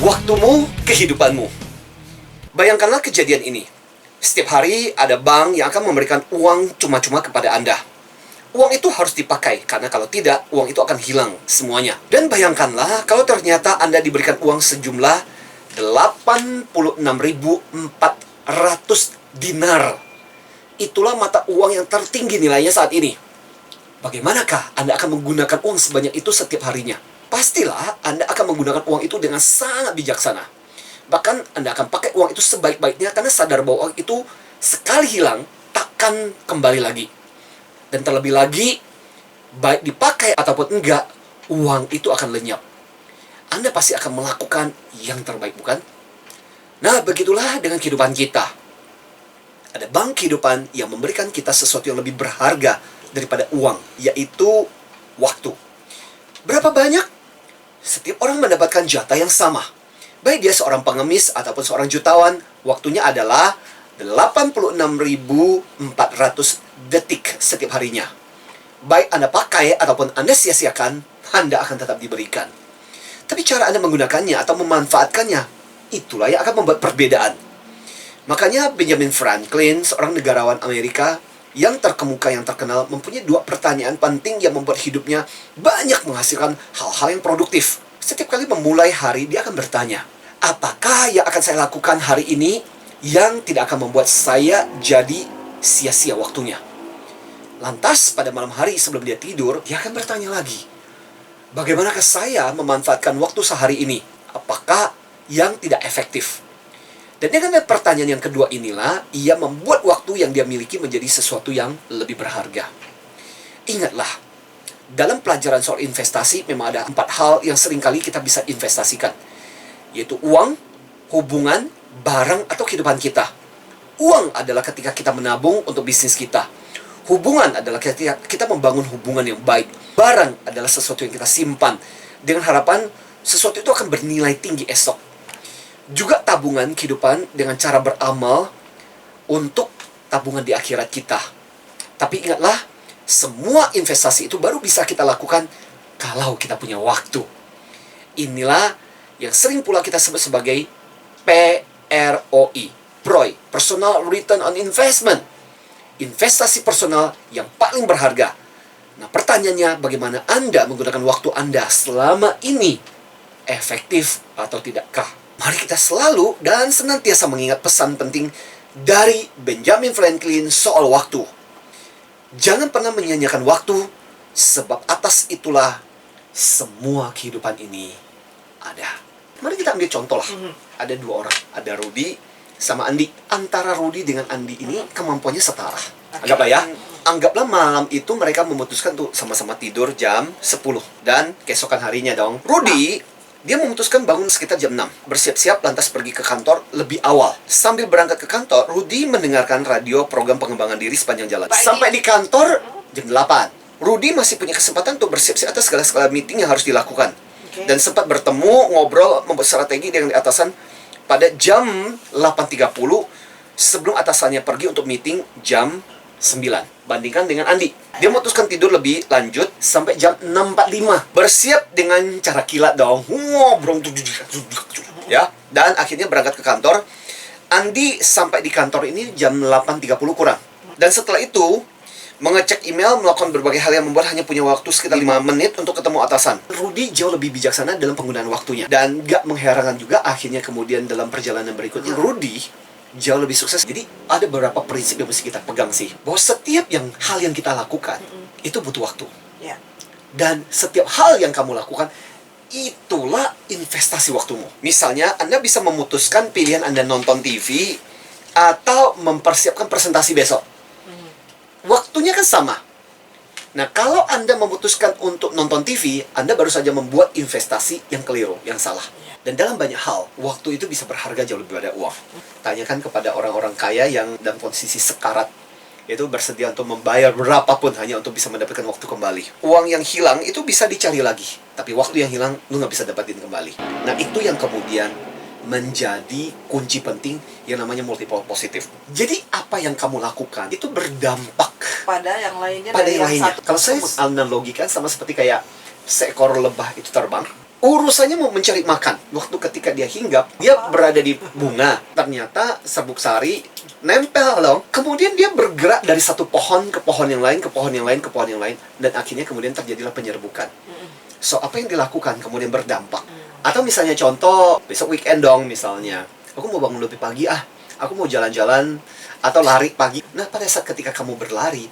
Waktumu, kehidupanmu. Bayangkanlah kejadian ini. Setiap hari ada bank yang akan memberikan uang cuma-cuma kepada Anda. Uang itu harus dipakai, karena kalau tidak, uang itu akan hilang semuanya. Dan bayangkanlah kalau ternyata Anda diberikan uang sejumlah 86.400 dinar. Itulah mata uang yang tertinggi nilainya saat ini. Bagaimanakah Anda akan menggunakan uang sebanyak itu setiap harinya? Pastilah Anda akan menggunakan uang itu dengan sangat bijaksana. Bahkan Anda akan pakai uang itu sebaik-baiknya karena sadar bahwa uang itu sekali hilang, takkan kembali lagi. Dan terlebih lagi, baik dipakai ataupun enggak, uang itu akan lenyap. Anda pasti akan melakukan yang terbaik, bukan? Nah, begitulah dengan kehidupan kita. Ada bank kehidupan yang memberikan kita sesuatu yang lebih berharga daripada uang, yaitu waktu. Berapa banyak? Setiap orang mendapatkan jatah yang sama. Baik dia seorang pengemis ataupun seorang jutawan, waktunya adalah 86.400 detik setiap harinya. Baik Anda pakai ataupun Anda sia-siakan, Anda akan tetap diberikan. Tapi cara Anda menggunakannya atau memanfaatkannya, itulah yang akan membuat perbedaan. Makanya Benjamin Franklin, seorang negarawan Amerika yang terkemuka, yang terkenal, mempunyai 2 pertanyaan penting yang membuat hidupnya banyak menghasilkan hal-hal yang produktif. Setiap kali memulai hari, dia akan bertanya, apakah yang akan saya lakukan hari ini yang tidak akan membuat saya jadi sia-sia waktunya? Lantas, pada malam hari sebelum dia tidur, dia akan bertanya lagi, bagaimanakah saya memanfaatkan waktu sehari ini? Apakah yang tidak efektif? Dan dengan pertanyaan yang kedua inilah, ia membuat waktu yang dia miliki menjadi sesuatu yang lebih berharga. Ingatlah, dalam pelajaran soal investasi memang ada 4 hal yang seringkali kita bisa investasikan, yaitu uang, hubungan, barang, atau kehidupan kita. Uang adalah ketika kita menabung untuk bisnis kita. Hubungan adalah ketika kita membangun hubungan yang baik. Barang adalah sesuatu yang kita simpan dengan harapan sesuatu itu akan bernilai tinggi esok. Juga tabungan kehidupan dengan cara beramal untuk tabungan di akhirat kita. Tapi ingatlah, semua investasi itu baru bisa kita lakukan kalau kita punya waktu. Inilah yang sering pula kita sebut sebagai PROI, PROI, Personal Return on Investment. Investasi personal yang paling berharga. Nah, pertanyaannya, bagaimana Anda menggunakan waktu Anda selama ini? Efektif atau tidakkah? Mari kita selalu dan senantiasa mengingat pesan penting dari Benjamin Franklin soal waktu. Jangan pernah menyia-nyiakan waktu, sebab atas itulah semua kehidupan ini ada. Mari kita ambil contoh lah. Ada 2 orang, ada Rudy sama Andi. Antara Rudy dengan Andi ini kemampuannya setara. Anggaplah ya, anggaplah malam itu mereka memutuskan tuh sama-sama tidur jam 10. Dan keesokan harinya dong, Rudy dia memutuskan bangun sekitar jam 6. Bersiap-siap lantas pergi ke kantor lebih awal. Sambil berangkat ke kantor, Rudy mendengarkan radio program pengembangan diri sepanjang jalan. Sampai di kantor jam 8. Rudy masih punya kesempatan untuk bersiap-siap atas segala meeting yang harus dilakukan. Dan sempat bertemu, ngobrol, membuat strategi dengan atasan pada jam 8.30 sebelum atasannya pergi untuk meeting jam 9. Bandingkan dengan Andi, dia memutuskan tidur lebih lanjut sampai jam 6.45. Bersiap dengan cara kilat dong, ngobrol ya, dan akhirnya berangkat ke kantor. Andi sampai di kantor ini jam 8.30 kurang. Dan setelah itu mengecek email, melakukan berbagai hal yang membuat hanya punya waktu sekitar 5 menit untuk ketemu atasan. Rudy jauh lebih bijaksana dalam penggunaan waktunya. Dan gak mengherankan juga akhirnya kemudian dalam perjalanan berikutnya Rudy jauh lebih sukses. Jadi ada beberapa prinsip yang mesti kita pegang sih, bahwa setiap hal yang kita lakukan itu butuh waktu. Dan setiap hal yang kamu lakukan itulah investasi waktumu. Misalnya Anda bisa memutuskan pilihan Anda nonton TV atau mempersiapkan presentasi besok. Waktunya kan sama. Nah, kalau Anda memutuskan untuk nonton TV, Anda baru saja membuat investasi yang keliru, yang salah. Dan dalam banyak hal, waktu itu bisa berharga jauh lebih daripada uang. Tanyakan kepada orang-orang kaya yang dalam posisi sekarat, yaitu bersedia untuk membayar berapapun hanya untuk bisa mendapatkan waktu kembali. Uang yang hilang itu bisa dicari lagi, tapi waktu yang hilang, lu nggak bisa dapatin kembali. Nah, itu yang kemudian menjadi kunci penting yang namanya multiple positif. Jadi apa yang kamu lakukan itu berdampak pada yang lainnya. pada yang lainnya. Satu Kalau saya analogikan sama seperti kayak seekor lebah itu terbang, urusannya mau mencari makan. Waktu ketika dia hinggap, dia berada di bunga. Ternyata serbuk sari nempel dong. Kemudian dia bergerak dari satu pohon ke pohon yang lain, ke pohon yang lain, ke pohon yang lain, dan akhirnya kemudian terjadilah penyerbukan. So, apa yang dilakukan kemudian berdampak. Atau misalnya contoh, besok weekend dong misalnya. Aku mau bangun lebih pagi aku mau jalan-jalan atau lari pagi. Nah, pada saat ketika kamu berlari,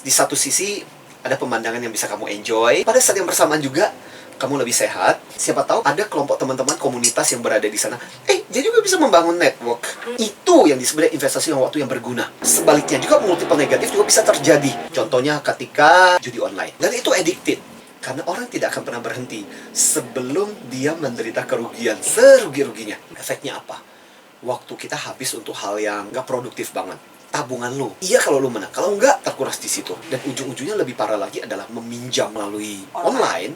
di satu sisi ada pemandangan yang bisa kamu enjoy. Pada saat yang bersamaan juga, kamu lebih sehat. Siapa tahu ada kelompok teman-teman komunitas yang berada di sana. Dia juga bisa membangun network. Itu yang disebut investasi yang waktu yang berguna. Sebaliknya juga multiple negatif juga bisa terjadi. Contohnya ketika judi online. Dan itu addicted. Karena orang tidak akan pernah berhenti sebelum dia menderita kerugian serugi-ruginya. Efeknya apa? Waktu kita habis untuk hal yang nggak produktif banget. Tabungan lu, iya kalau lu menang. Kalau nggak, terkuras di situ. Dan ujung-ujungnya lebih parah lagi adalah meminjam melalui online.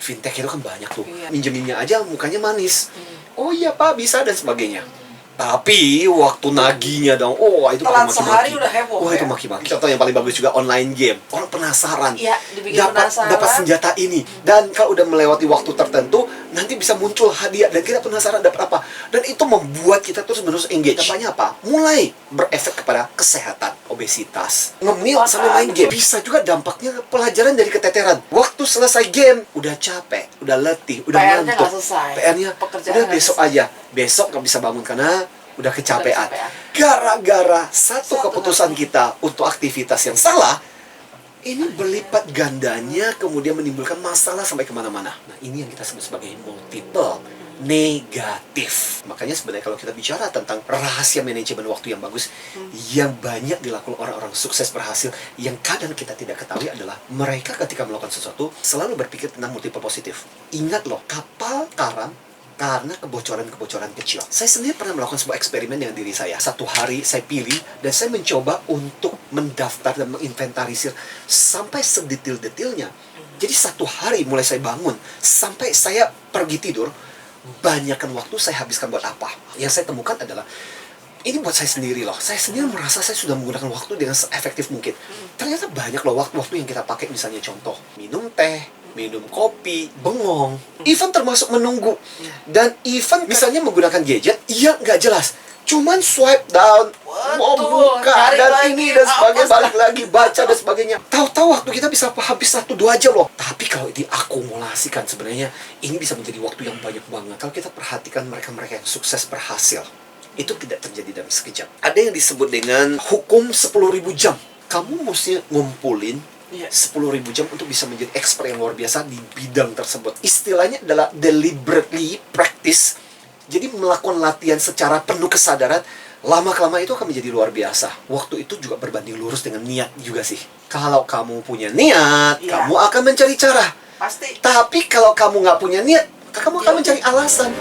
Fintech itu kan banyak tuh. Minjeminnya aja mukanya manis. Oh iya pak, bisa dan sebagainya. Tapi waktu naginya dong, itu telat maki-maki. sehari udah heboh. Itu maki-maki. Contoh yang paling bagus juga online game. Orang penasaran. Iya, dibikin penasaran. Dapat senjata ini. Dan kalau udah melewati waktu tertentu, nanti bisa muncul hadiah dan kita penasaran dapat apa. Dan itu membuat kita terus-menerus engage. Dampaknya apa? Mulai berefek kepada kesehatan, obesitas, ngemil sambil main game. Bisa juga dampaknya pelajaran dari keteteran. Waktu selesai game, udah capek, udah letih, udah PR-nya ngantuk. nggak selesai. PR-nya udah besok aja. Besok nggak bisa bangun karena udah kecapean. Gara-gara satu keputusan kita untuk aktivitas yang salah, ini berlipat gandanya kemudian menimbulkan masalah sampai kemana-mana. Nah, ini yang kita sebut sebagai multiple negatif. Makanya sebenarnya kalau kita bicara tentang rahasia manajemen waktu yang bagus, yang banyak dilakukan orang-orang sukses berhasil, yang kadang kita tidak ketahui adalah mereka ketika melakukan sesuatu selalu berpikir tentang multiple positif. Ingat loh, kapal karam karena kebocoran-kebocoran kecil. Saya sendiri pernah melakukan sebuah eksperimen dengan diri saya. Satu hari saya pilih dan saya mencoba untuk mendaftar dan menginventarisir sampai sedetil-detilnya. Jadi satu hari mulai saya bangun sampai saya pergi tidur, banyakkan waktu saya habiskan buat apa? Yang saya temukan adalah ini buat saya sendiri loh. Saya sendiri merasa saya sudah menggunakan waktu dengan seefektif mungkin. Ternyata banyak loh waktu-waktu yang kita pakai, misalnya contoh minum teh, minum kopi, bengong, even termasuk menunggu. Dan even misalnya menggunakan gadget, nggak jelas. Cuman swipe down, mau buka, dan ini dan sebagainya, balik lagi, baca dan sebagainya. Tahu-tahu waktu kita bisa habis 1-2 jam loh. Tapi kalau diakumulasikan sebenarnya, ini bisa menjadi waktu yang banyak banget. Kalau kita perhatikan mereka-mereka yang sukses berhasil, itu tidak terjadi dalam sekejap. Ada yang disebut dengan hukum 10.000 jam. Kamu mesti ngumpulin 10.000 jam untuk bisa menjadi expert yang luar biasa di bidang tersebut. Istilahnya adalah deliberately practice. Jadi melakukan latihan secara penuh kesadaran, lama-kelamaan itu akan menjadi luar biasa. Waktu itu juga berbanding lurus dengan niat juga sih. Kalau kamu punya niat, kamu akan mencari cara. Pasti. Tapi kalau kamu nggak punya niat, kamu akan mencari alasan.